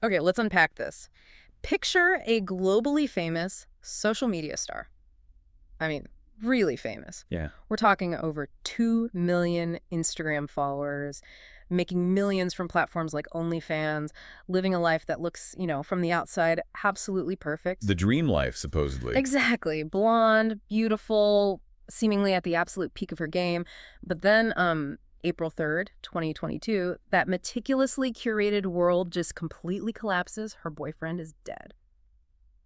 Okay, let's unpack this. Picture a globally famous social media star. I mean, really famous. Yeah. We're talking over 2 million Instagram followers, making millions from platforms like OnlyFans, living a life that looks, from the outside, absolutely perfect. The dream life, supposedly. Exactly. Blonde, beautiful, seemingly at the absolute peak of her game. But then, April 3rd, 2022, that meticulously curated world just completely collapses. Her boyfriend is dead.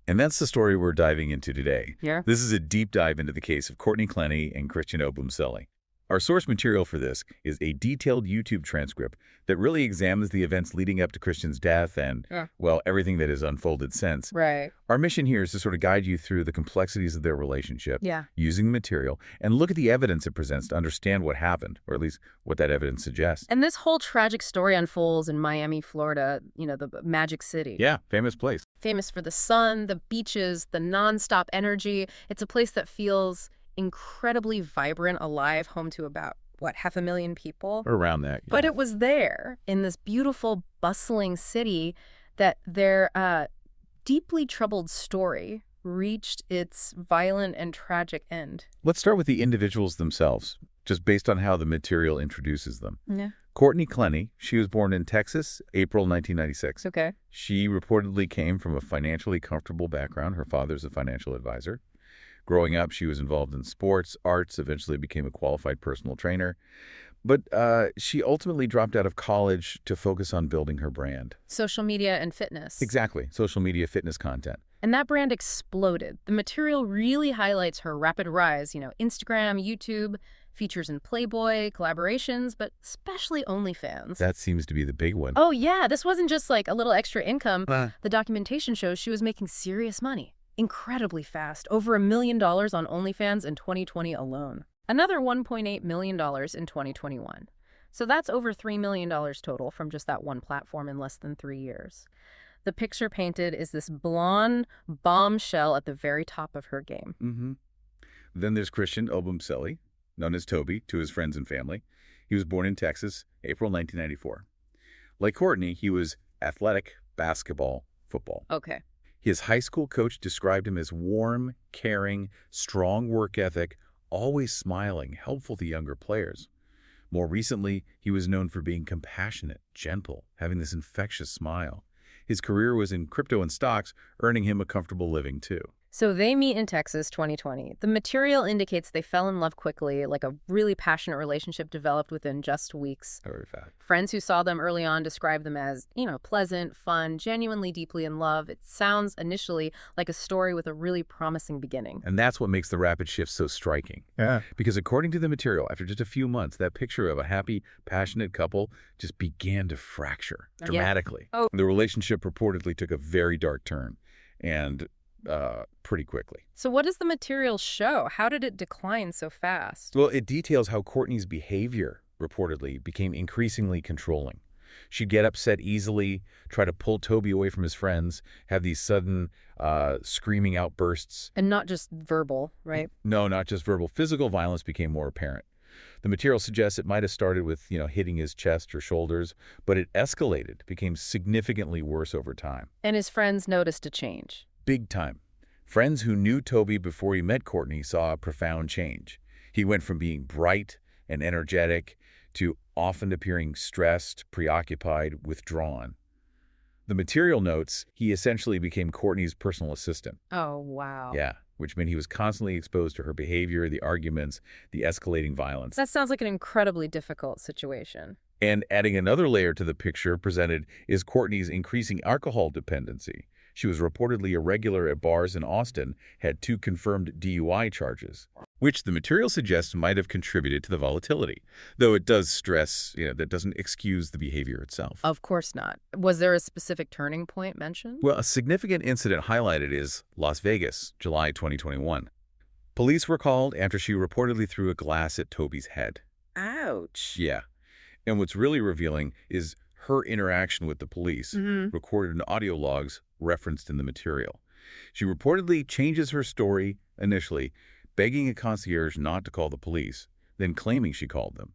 And that's the story we're diving into today. Yeah. This is a deep dive into the case of Courtney Clenney and Christian Obumseli. Our source material for this is a detailed YouTube transcript that really examines the events leading up to Christian's death and, well, everything that has unfolded since. Right. Our mission here is to sort of guide you through the complexities of their relationship, Yeah. using the material, and look at the evidence it presents to understand what happened, or at least what that evidence suggests. And this whole tragic story unfolds in Miami, Florida, the Magic City. Yeah, famous place. Famous for the sun, the beaches, the nonstop energy. It's a place that feels incredibly vibrant, alive, home to about, 500,000 people? Around that. Yeah. But it was there, in this beautiful, bustling city, that their deeply troubled story reached its violent and tragic end. Let's start with the individuals themselves, just based on how the material introduces them. Yeah. Courtney Clenney, she was born in Texas, April 1996. Okay. She reportedly came from a financially comfortable background. Her father's a financial advisor. Growing up, she was involved in sports, arts, eventually became a qualified personal trainer. But she ultimately dropped out of college to focus on building her brand. Social media and fitness. Exactly. Social media fitness content. And that brand exploded. The material really highlights her rapid rise, Instagram, YouTube, features in Playboy, collaborations, but especially OnlyFans. That seems to be the big one. Oh, yeah. This wasn't just like a little extra income. The documentation shows she was making serious money. Incredibly fast. Over $1 million on OnlyFans in 2020 alone. Another $1.8 million in 2021. So that's over $3 million total from just that one platform in less than 3 years. The picture painted is this blonde bombshell at the very top of her game. Mm-hmm. Then there's Christian Obumseli, known as Toby to his friends and family. He was born in Texas, April 1994. Like Courtney, he was athletic, basketball, football. Okay. His high school coach described him as warm, caring, strong work ethic, always smiling, helpful to younger players. More recently, he was known for being compassionate, gentle, having this infectious smile. His career was in crypto and stocks, earning him a comfortable living too. So they meet in Texas, 2020. The material indicates they fell in love quickly, like a really passionate relationship developed within just weeks. Very fast. Friends who saw them early on described them as, pleasant, fun, genuinely deeply in love. It sounds initially like a story with a really promising beginning. And that's what makes the rapid shift so striking. Yeah. Because according to the material, after just a few months, that picture of a happy, passionate couple just began to fracture dramatically. Yeah. Oh. The relationship reportedly took a very dark turn, and pretty quickly. So what does the material show? How did it decline so fast? Well, it details how Courtney's behavior, reportedly, became increasingly controlling. She'd get upset easily, try to pull Toby away from his friends, have these sudden screaming outbursts. And not just verbal, right? No, not just verbal. Physical violence became more apparent. The material suggests it might have started with, hitting his chest or shoulders, but it escalated, became significantly worse over time. And his friends noticed a change. Big time. Friends who knew Toby before he met Courtney saw a profound change. He went from being bright and energetic to often appearing stressed, preoccupied, withdrawn. The material notes he essentially became Courtney's personal assistant. Oh, wow. Yeah, which meant he was constantly exposed to her behavior, the arguments, the escalating violence. That sounds like an incredibly difficult situation. And adding another layer to the picture presented is Courtney's increasing alcohol dependency. She was reportedly irregular at bars in Austin, had 2 confirmed DUI charges, which the material suggests might have contributed to the volatility, though it does stress, that doesn't excuse the behavior itself. Of course not. Was there a specific turning point mentioned? Well, a significant incident highlighted is Las Vegas, July 2021. Police were called after she reportedly threw a glass at Toby's head. Ouch. Yeah. And what's really revealing is her interaction with the police, recorded in audio logs referenced in the material. She reportedly changes her story initially, begging a concierge not to call the police, then claiming she called them.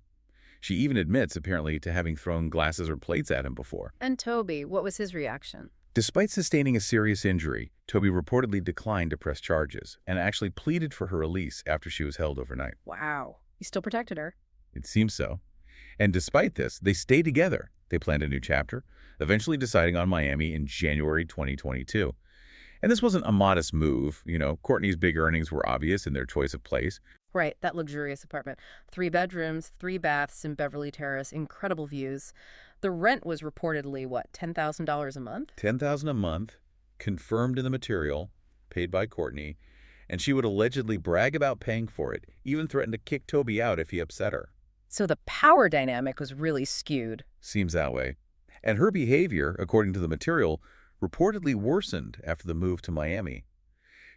She even admits, apparently, to having thrown glasses or plates at him before. And Toby, what was his reaction? Despite sustaining a serious injury, Toby reportedly declined to press charges and actually pleaded for her release after she was held overnight. Wow. He still protected her. It seems so. And despite this, they stayed together. They planned a new chapter, eventually deciding on Miami in January 2022. And this wasn't a modest move. Courtney's big earnings were obvious in their choice of place. Right, that luxurious apartment. 3 bedrooms, 3 baths in Beverly Terrace, incredible views. The rent was reportedly, what, $10,000 a month? $10,000 a month, confirmed in the material, paid by Courtney, and she would allegedly brag about paying for it, even threatened to kick Toby out if he upset her. So the power dynamic was really skewed. Seems that way. And her behavior, according to the material, reportedly worsened after the move to Miami.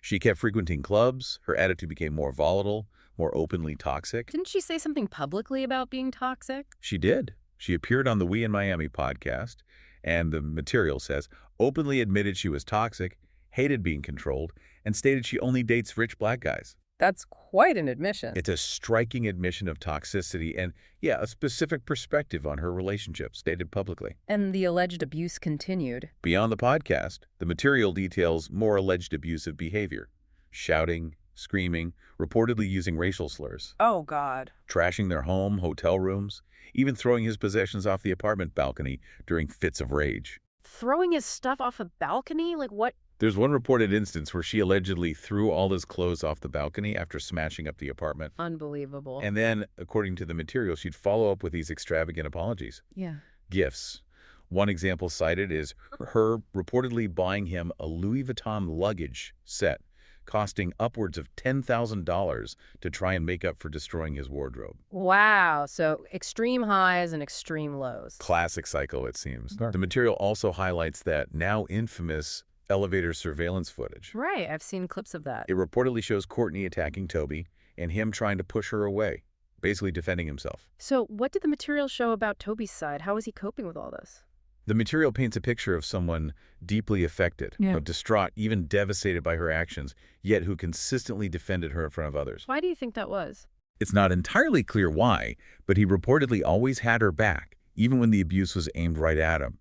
She kept frequenting clubs, her attitude became more volatile, more openly toxic. Didn't she say something publicly about being toxic? She did. She appeared on the We in Miami podcast, and the material says, openly admitted she was toxic, hated being controlled, and stated she only dates rich black guys. That's quite an admission. It's a striking admission of toxicity and, a specific perspective on her relationship, stated publicly. And the alleged abuse continued. Beyond the podcast, the material details more alleged abusive behavior. Shouting, screaming, reportedly using racial slurs. Oh, God. Trashing their home, hotel rooms, even throwing his possessions off the apartment balcony during fits of rage. Throwing his stuff off a balcony? Like what? There's one reported instance where she allegedly threw all his clothes off the balcony after smashing up the apartment. Unbelievable. And then, according to the material, she'd follow up with these extravagant apologies. Yeah. Gifts. One example cited is her reportedly buying him a Louis Vuitton luggage set, costing upwards of $10,000 to try and make up for destroying his wardrobe. Wow. So extreme highs and extreme lows. Classic cycle, it seems. The material also highlights that now infamous elevator surveillance footage. Right. I've seen clips of that. It reportedly shows Courtney attacking Toby and him trying to push her away, basically defending himself. So what did the material show about Toby's side? How was he coping with all this? The material paints a picture of someone deeply affected, distraught, even devastated by her actions, yet who consistently defended her in front of others. Why do you think that was? It's not entirely clear why, but he reportedly always had her back, even when the abuse was aimed right at him.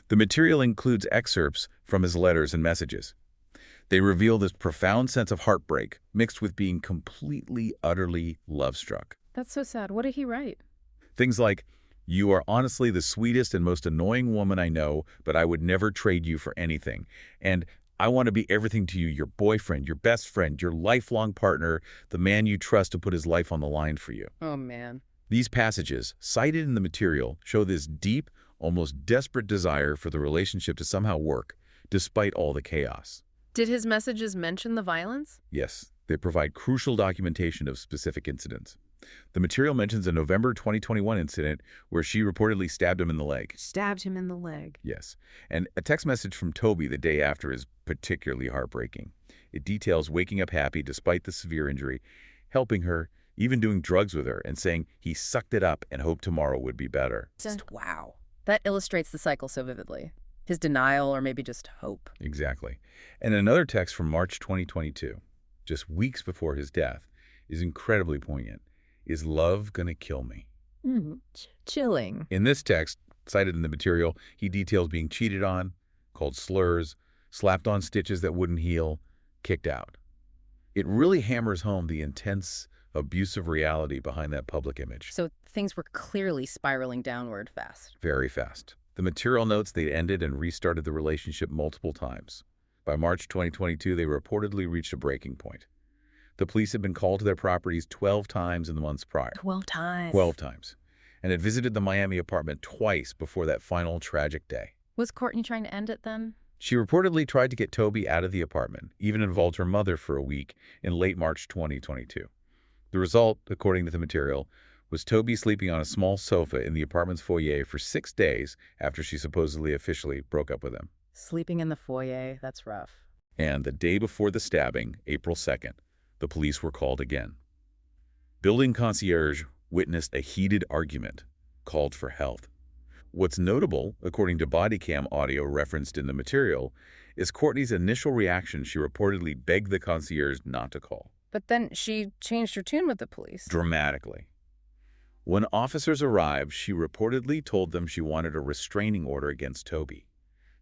The material includes excerpts from his letters and messages. They reveal this profound sense of heartbreak, mixed with being completely, utterly love-struck. That's so sad. What did he write? Things like, "You are honestly the sweetest and most annoying woman I know, but I would never trade you for anything. And I want to be everything to you, your boyfriend, your best friend, your lifelong partner, the man you trust to put his life on the line for you." Oh, man. These passages, cited in the material, show this deep, almost desperate desire for the relationship to somehow work, despite all the chaos. Did his messages mention the violence? Yes, they provide crucial documentation of specific incidents. The material mentions a November 2021 incident where she reportedly stabbed him in the leg. Stabbed him in the leg. Yes, and a text message from Toby the day after is particularly heartbreaking. It details waking up happy despite the severe injury, helping her, even doing drugs with her, and saying he sucked it up and hoped tomorrow would be better. Wow. That illustrates the cycle so vividly. His denial or maybe just hope. Exactly. And another text from March 2022, just weeks before his death, is incredibly poignant. "Is love gonna kill me?" Chilling. In this text, cited in the material, he details being cheated on, called slurs, slapped on stitches that wouldn't heal, kicked out. It really hammers home the intense, abusive reality behind that public image. So things were clearly spiraling downward fast. Very fast. The material notes they'd ended and restarted the relationship multiple times. By March 2022, they reportedly reached a breaking point. The police had been called to their properties 12 times in the months prior. 12 times. 12 times. And had visited the Miami apartment twice before that final tragic day. Was Courtney trying to end it then? She reportedly tried to get Toby out of the apartment, even involved her mother for a week in late March 2022. The result, according to the material, was Toby sleeping on a small sofa in the apartment's foyer for 6 days after she supposedly officially broke up with him. Sleeping in the foyer, that's rough. And the day before the stabbing, April 2nd, the police were called again. Building concierge witnessed a heated argument, called for help. What's notable, according to body cam audio referenced in the material, is Courtney's initial reaction. She reportedly begged the concierge not to call. But then she changed her tune with the police. Dramatically. When officers arrived, she reportedly told them she wanted a restraining order against Toby,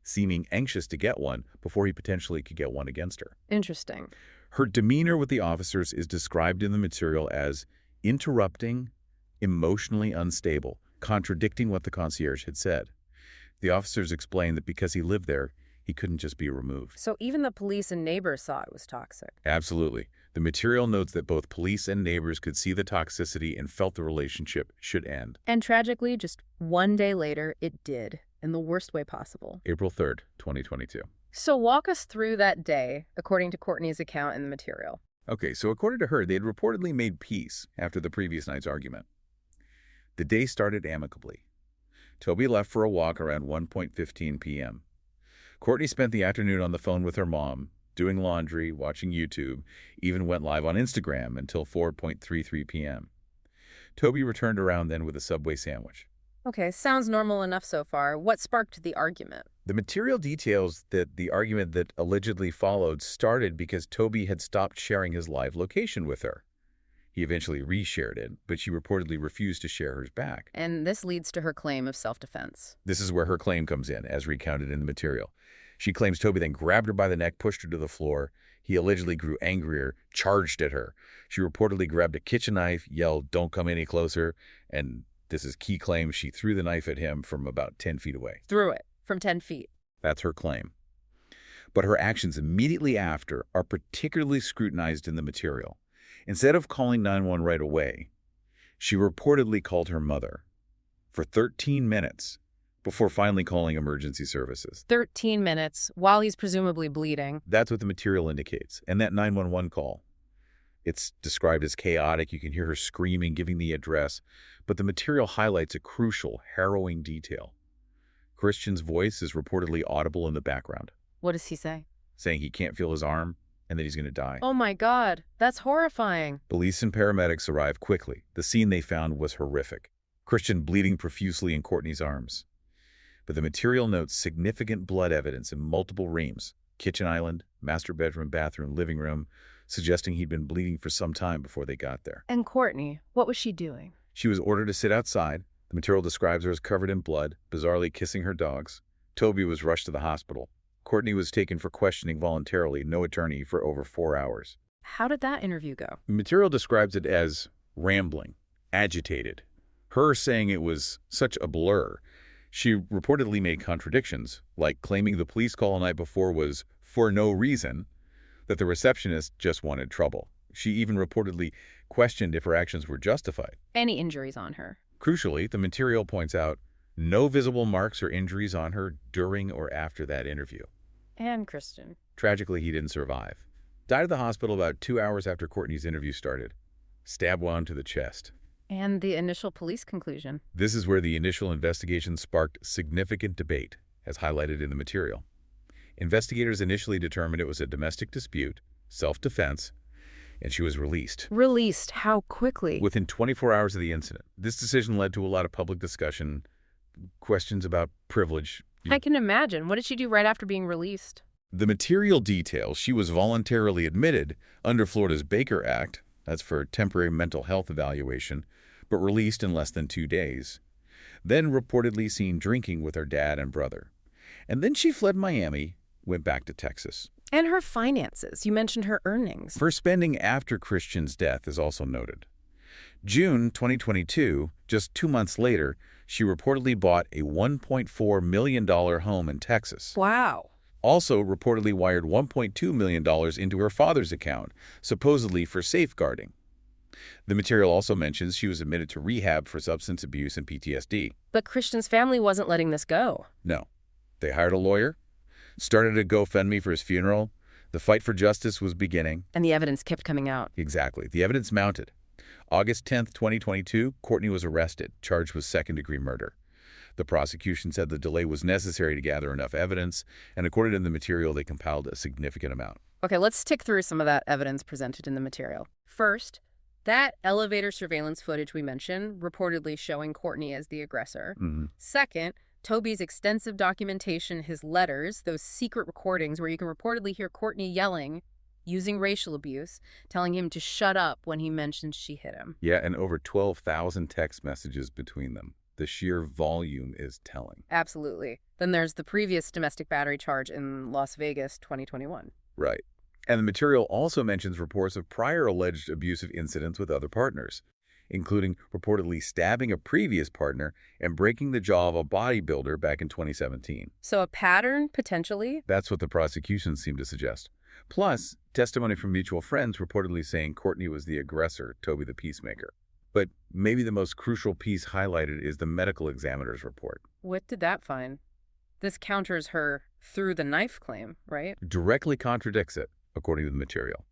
seeming anxious to get one before he potentially could get one against her. Interesting. Her demeanor with the officers is described in the material as interrupting, emotionally unstable, contradicting what the concierge had said. The officers explained that because he lived there, he couldn't just be removed. So even the police and neighbors saw it was toxic. Absolutely. The material notes that both police and neighbors could see the toxicity and felt the relationship should end. And tragically, just one day later, it did, in the worst way possible. April 3rd, 2022. So walk us through that day, according to Courtney's account in the material. Okay, so according to her, they had reportedly made peace after the previous night's argument. The day started amicably. Toby left for a walk around 1:15 p.m. Courtney spent the afternoon on the phone with her mom, doing laundry, watching YouTube, even went live on Instagram until 4:33 p.m. Toby returned around then with a Subway sandwich. Okay, sounds normal enough so far. What sparked the argument? The material details that the argument that allegedly followed started because Toby had stopped sharing his live location with her. He eventually reshared it, but she reportedly refused to share hers back. And this leads to her claim of self-defense. This is where her claim comes in, as recounted in the material. She claims Toby then grabbed her by the neck, pushed her to the floor. He allegedly grew angrier, charged at her. She reportedly grabbed a kitchen knife, yelled, "Don't come any closer," and this is key claim, she threw the knife at him from about 10 feet away. Threw it from 10 feet. That's her claim. But her actions immediately after are particularly scrutinized in the material. Instead of calling 911 right away, she reportedly called her mother for 13 minutes before finally calling emergency services. 13 minutes while he's presumably bleeding. That's what the material indicates. And that 911 call, it's described as chaotic. You can hear her screaming, giving the address. But the material highlights a crucial, harrowing detail. Christian's voice is reportedly audible in the background. What does he say? Saying he can't feel his arm and that he's going to die. Oh my God, that's horrifying. Police and paramedics arrived quickly. The scene they found was horrific. Christian bleeding profusely in Courtney's arms. But the material notes significant blood evidence in multiple reams, kitchen island, master bedroom, bathroom, living room, suggesting he'd been bleeding for some time before they got there. And Courtney, what was she doing? She was ordered to sit outside. The material describes her as covered in blood, bizarrely kissing her dogs. Toby was rushed to the hospital. Courtney was taken for questioning voluntarily, no attorney, for over 4 hours. How did that interview go? The material describes it as rambling, agitated. Her saying it was such a blur. She reportedly made contradictions, like claiming the police call the night before was for no reason, that the receptionist just wanted trouble. She even reportedly questioned if her actions were justified. Any injuries on her? Crucially, the material points out no visible marks or injuries on her during or after that interview. And Christian. Tragically, he didn't survive. Died at the hospital about 2 hours after Courtney's interview started. Stab wound to the chest. And the initial police conclusion. This is where the initial investigation sparked significant debate, as highlighted in the material. Investigators initially determined it was a domestic dispute, self-defense, and she was released. Released? How quickly? Within 24 hours of the incident. This decision led to a lot of public discussion, questions about privilege. I can imagine. What did she do right after being released? The material details she was voluntarily admitted under Florida's Baker Act, that's for temporary mental health evaluation, but released in less than 2 days. Then reportedly seen drinking with her dad and brother. And then she fled Miami, went back to Texas. And her finances. You mentioned her earnings. Her spending after Christian's death is also noted. June 2022, just 2 months later, she reportedly bought a $1.4 million home in Texas. Wow. Also reportedly wired $1.2 million into her father's account, supposedly for safeguarding. The material also mentions she was admitted to rehab for substance abuse and PTSD. But Christian's family wasn't letting this go. No. They hired a lawyer, started a GoFundMe for his funeral. The fight for justice was beginning. And the evidence kept coming out. Exactly. The evidence mounted. August 10th, 2022, Courtney was arrested, charged with second-degree murder. The prosecution said the delay was necessary to gather enough evidence, and according to the material, they compiled a significant amount. Okay, let's tick through some of that evidence presented in the material. First, that elevator surveillance footage we mentioned, reportedly showing Courtney as the aggressor. Second, Toby's extensive documentation, his letters, those secret recordings where you can reportedly hear Courtney yelling, using racial abuse, telling him to shut up when he mentioned she hit him. Yeah, and over 12,000 text messages between them. The sheer volume is telling. Absolutely. Then there's the previous domestic battery charge in Las Vegas, 2021. Right. And the material also mentions reports of prior alleged abusive incidents with other partners, including reportedly stabbing a previous partner and breaking the jaw of a bodybuilder back in 2017. So a pattern, potentially? That's what the prosecution seemed to suggest. Plus, testimony from mutual friends reportedly saying Courtney was the aggressor, Toby the peacemaker. But maybe the most crucial piece highlighted is the medical examiner's report. What did that find? This counters her through the knife claim, right? Directly contradicts it, according to the material.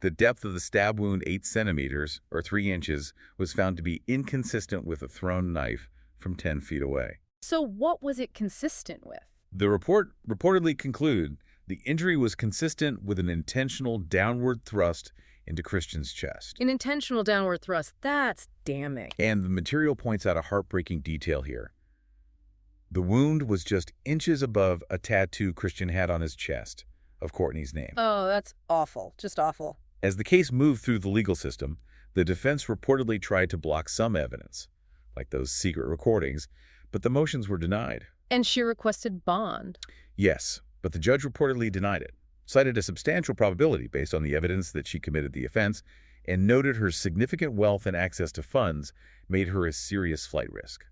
The depth of the stab wound, 8 centimeters, or 3 inches, was found to be inconsistent with a thrown knife from 10 feet away. So what was it consistent with? The report reportedly concluded the injury was consistent with an intentional downward thrust into Christian's chest. An intentional downward thrust, that's damning. And the material points out a heartbreaking detail here. The wound was just inches above a tattoo Christian had on his chest of Courtney's name. Oh, that's awful. Just awful. As the case moved through the legal system, the defense reportedly tried to block some evidence, like those secret recordings, but the motions were denied. And she requested bond. Yes, but the judge reportedly denied it, cited a substantial probability based on the evidence that she committed the offense, and noted her significant wealth and access to funds made her a serious flight risk.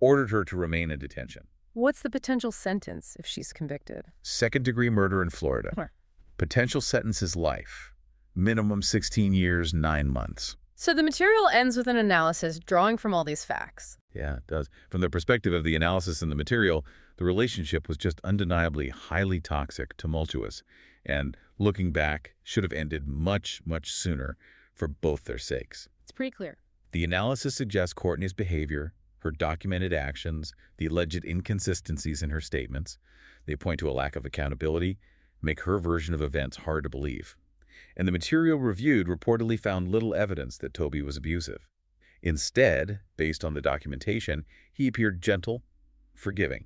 Ordered her to remain in detention. What's the potential sentence if she's convicted? Second-degree murder in Florida. Where? Potential sentence is life. Minimum 16 years, 9 months. So the material ends with an analysis drawing from all these facts. Yeah, it does. From the perspective of the analysis and the material, the relationship was just undeniably highly toxic, tumultuous, and looking back, should have ended much, much sooner for both their sakes. It's pretty clear. The analysis suggests Courtney's behavior, her documented actions, the alleged inconsistencies in her statements. They point to a lack of accountability, make her version of events hard to believe. And the material reviewed reportedly found little evidence that Toby was abusive. Instead, based on the documentation, he appeared gentle, forgiving.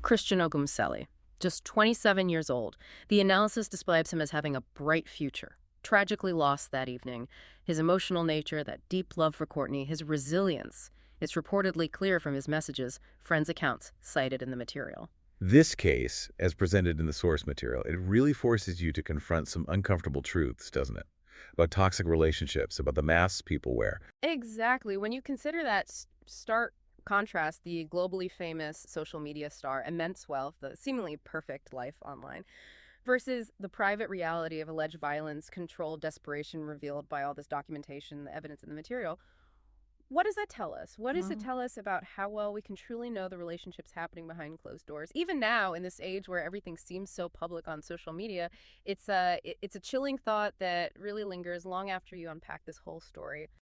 Christian Ogumseli, just 27 years old. The analysis describes him as having a bright future. Tragically lost that evening. His emotional nature, that deep love for Courtney, his resilience. It's reportedly clear from his messages, friends' accounts cited in the material. This case, as presented in the source material, it really forces you to confront some uncomfortable truths, doesn't it? About toxic relationships, about the masks people wear. Exactly. When you consider that stark contrast, the globally famous social media star, immense wealth, the seemingly perfect life online, versus the private reality of alleged violence, control, desperation revealed by all this documentation, the evidence in the material, what does that tell us? What does it tell us about how well we can truly know the relationships happening behind closed doors? Even now, in this age where everything seems so public on social media, it's a chilling thought that really lingers long after you unpack this whole story.